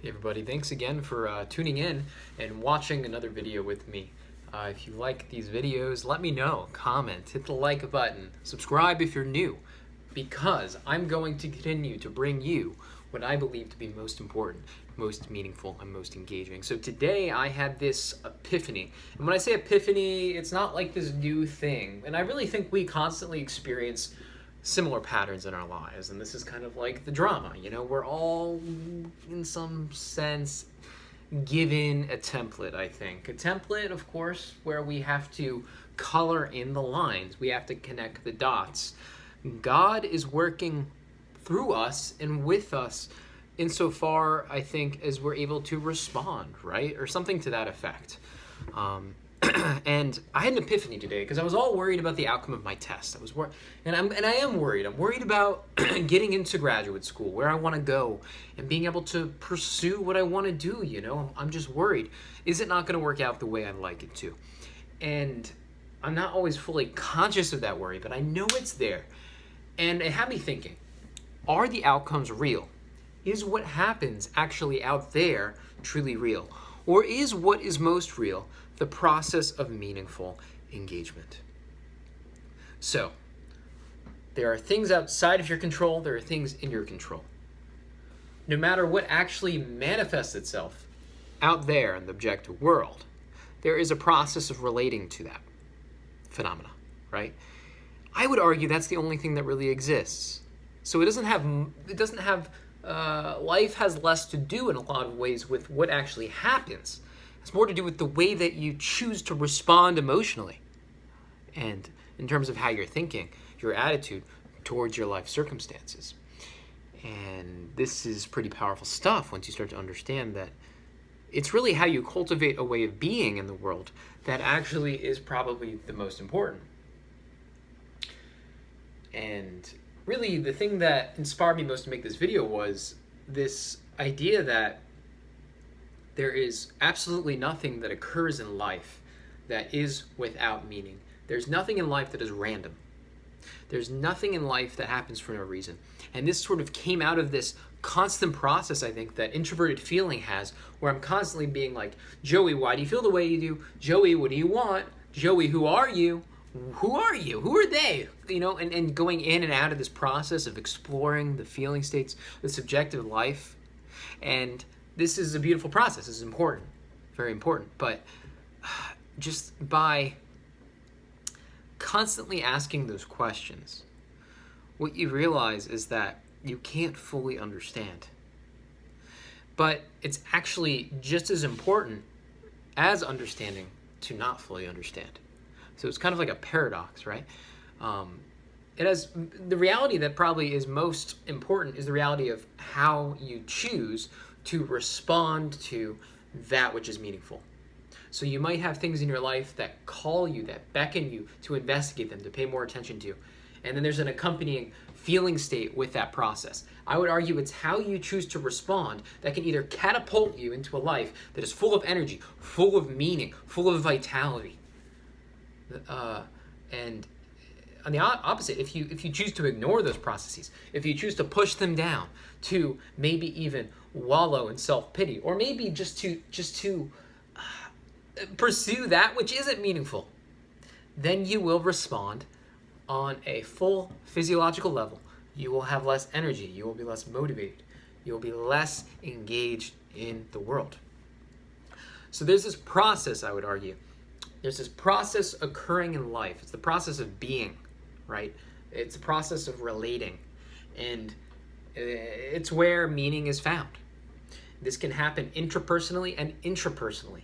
Hey everybody, thanks again for tuning in and watching another video with me. If you like these videos, let me know, comment, hit the like button, subscribe if you're new, because I'm going to continue to bring you what I believe to be most important, most meaningful, and most engaging. So today I had this epiphany, and when I say epiphany, it's not like this new thing, and I really think we constantly experience similar patterns in our lives, and this is kind of like the drama. We're all in some sense given a template. I think a template, of course, where we have to color in the lines, we have to connect the dots. God is working through us and with us insofar, I think, as we're able to respond, right, or something to that effect. And I had an epiphany today because I was all worried about the outcome of my test. I am worried. I'm worried about getting into graduate school, where I want to go, and being able to pursue what I want to do. I'm just worried. Is it not going to work out the way I'd like it to? And I'm not always fully conscious of that worry, but I know it's there. And it had me thinking, are the outcomes real? Is what happens actually out there truly real? Or is what is most real the process of meaningful engagement? So, there are things outside of your control, there are things in your control. No matter what actually manifests itself out there in the objective world, there is a process of relating to that phenomena, right? I would argue that's the only thing that really exists. So life has less to do in a lot of ways with what actually happens. It's more to do with the way that you choose to respond emotionally, and in terms of how you're thinking, your attitude towards your life circumstances. And this is pretty powerful stuff once you start to understand that it's really how you cultivate a way of being in the world that actually is probably the most important. And really, the thing that inspired me most to make this video was this idea that there is absolutely nothing that occurs in life that is without meaning. There's nothing in life that is random. There's nothing in life that happens for no reason. And this sort of came out of this constant process, I think, that introverted feeling has, where I'm constantly being like, Joey, why do you feel the way you do? Joey, what do you want? Joey, who are you? Who are you? Who are they? And going in and out of this process of exploring the feeling states, the subjective life. And this is a beautiful process. This is important, very important. But just by constantly asking those questions, what you realize is that you can't fully understand. But it's actually just as important as understanding to not fully understand. So it's kind of like a paradox, right? It has the reality that probably is most important is the reality of how you choose to respond to that which is meaningful. So you might have things in your life that call you, that beckon you to investigate them, to pay more attention to. And then there's an accompanying feeling state with that process. I would argue it's how you choose to respond that can either catapult you into a life that is full of energy, full of meaning, full of vitality. And on the opposite, if you choose to ignore those processes, if you choose to push them down, to maybe even wallow in self-pity, or maybe just to pursue that which isn't meaningful, then you will respond on a full physiological level. You will have less energy. You will be less motivated. You will be less engaged in the world. So there's this process, I would argue. There's this process occurring in life. It's the process of being, right? It's a process of relating. And it's where meaning is found. This can happen intrapersonally and intrapersonally.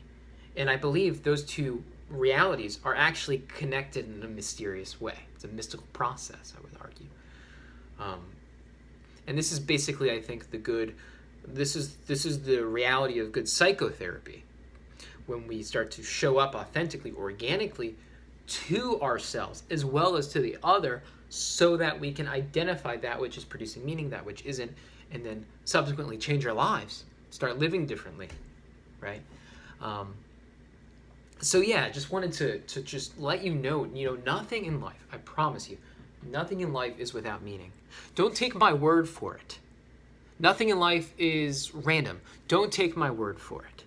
And I believe those two realities are actually connected in a mysterious way. It's a mystical process, I would argue. And this is basically, I think, this is the reality of good psychotherapy. When we start to show up authentically, organically to ourselves as well as to the other, so that we can identify that which is producing meaning, that which isn't, and then subsequently change our lives, start living differently, right? So yeah, just wanted to just let you know, nothing in life, I promise you, nothing in life is without meaning. Don't take my word for it. Nothing in life is random. Don't take my word for it.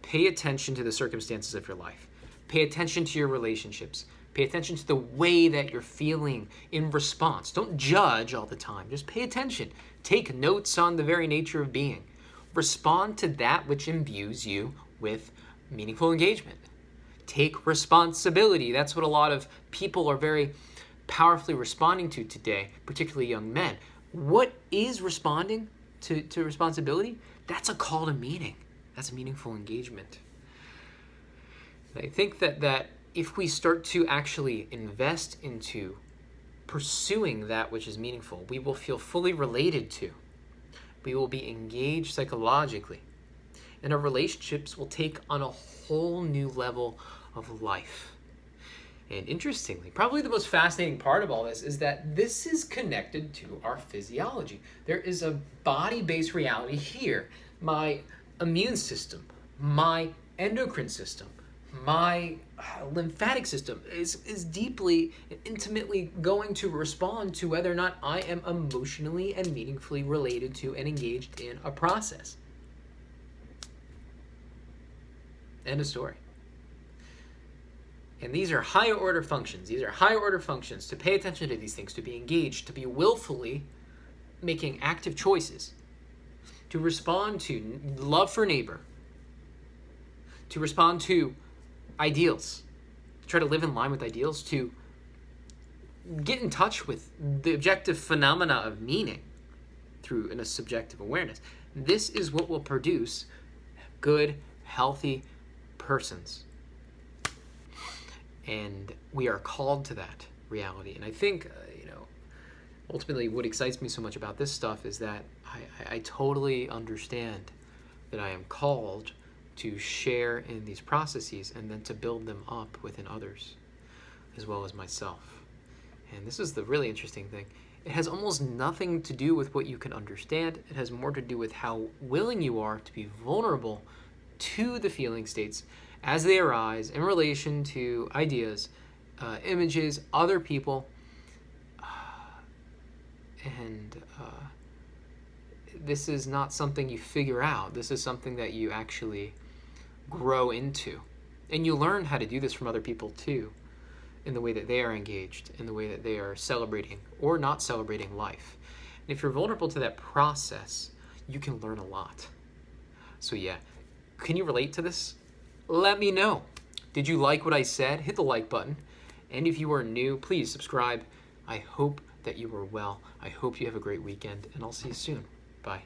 Pay attention to the circumstances of your life. Pay attention to your relationships. Pay attention to the way that you're feeling in response. Don't judge all the time. Just pay attention. Take notes on the very nature of being. Respond to that which imbues you with meaningful engagement. Take responsibility. That's what a lot of people are very powerfully responding to today, particularly young men. What is responding to responsibility? That's a call to meaning. That's a meaningful engagement. And I think that if we start to actually invest into pursuing that which is meaningful, we will feel fully related to. We will be engaged psychologically. And our relationships will take on a whole new level of life. And interestingly, probably the most fascinating part of all this is that this is connected to our physiology. There is a body-based reality here. My immune system, my endocrine system, my lymphatic system is deeply and intimately going to respond to whether or not I am emotionally and meaningfully related to and engaged in a process. End of story. And these are higher order functions. These are higher order functions to pay attention to these things, to be engaged, to be willfully making active choices, to respond to love for neighbor, to respond to ideals, try to live in line with ideals, to get in touch with the objective phenomena of meaning through a subjective awareness. This is what will produce good, healthy persons. And we are called to that reality. And I think, ultimately what excites me so much about this stuff is that I totally understand that I am called to share in these processes and then to build them up within others as well as myself. And this is the really interesting thing. It has almost nothing to do with what you can understand. It has more to do with how willing you are to be vulnerable to the feeling states as they arise in relation to ideas, images, other people, and this is not something you figure out. This is something that you actually grow into. And you learn how to do this from other people too, in the way that they are engaged, in the way that they are celebrating or not celebrating life. And if you're vulnerable to that process, you can learn a lot. So yeah, can you relate to this? Let me know. Did you like what I said? Hit the like button. And if you are new, please subscribe. I hope that you are well. I hope you have a great weekend, and I'll see you soon. Bye.